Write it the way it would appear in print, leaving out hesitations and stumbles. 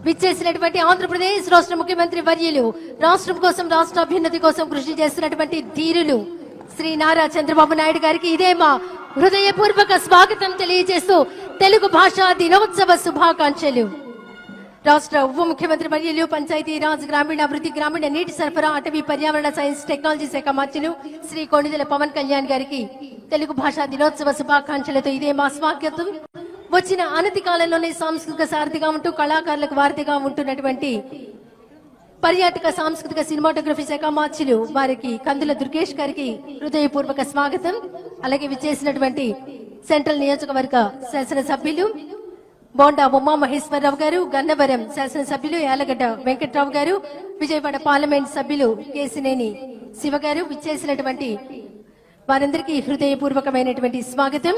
విచ్చేసినటువంటి ఆంధ్రప్రదేశ్ రాష్ట్ర ముఖ్యమంత్రి వర్యులు రాష్ట్రం కోసం రాష్ట్ర అభ్యున్నతి కోసం కృషి చేస్తున్నటువంటి ధీరులు శ్రీ నారా చంద్రబాబు నాయుడు గారికి ఇదే మా హృదయపూర్వక స్వాగతం తెలియజేస్తూ తెలుగు భాషా దినోత్సవ శుభాకాంక్షలు. రాష్ట్ర ఉప ముఖ్యమంత్రి వర్యులు పంచాయతీరాజ్ గ్రామీణాభివృద్ధి గ్రామీణ నీటి సరఫరా అటవీ పర్యావరణ సైన్స్ టెక్నాలజీ శాఖ మంత్రులు శ్రీ కొణిదెల పవన్ కళ్యాణ్ గారికి తెలుగు భాషా దినోత్సవ శుభాకాంక్షలతో ఇదే మా స్వాగతం. వచ్చిన అనతి కాలంలోనే సాంస్కృతిక సారథిగా ఉంటూ కళాకారులకు వారధిగా ఉంటున్నటువంటి పర్యాటక సాంస్కృతిక సినిమాటోగ్రఫీ శాఖ మార్చులు వారికి కందుల దుర్గేష్ గారికి హృదయపూర్వక స్వాగతం. అలాగే విచ్చేసినటువంటి సెంట్రల్ నియోజకవర్గ శాసనసభ్యులు బోండా ఉమామహేశ్వరరావు గారు, గన్నవరం శాసనసభ్యులు యాలగడ్డ వెంకట్రావు గారు, విజయవాడ పార్లమెంట్ సభ్యులు కేసినేని శివ గారు విచ్చేసినటువంటి వారందరికీ హృదయపూర్వకమైనటువంటి స్వాగతం.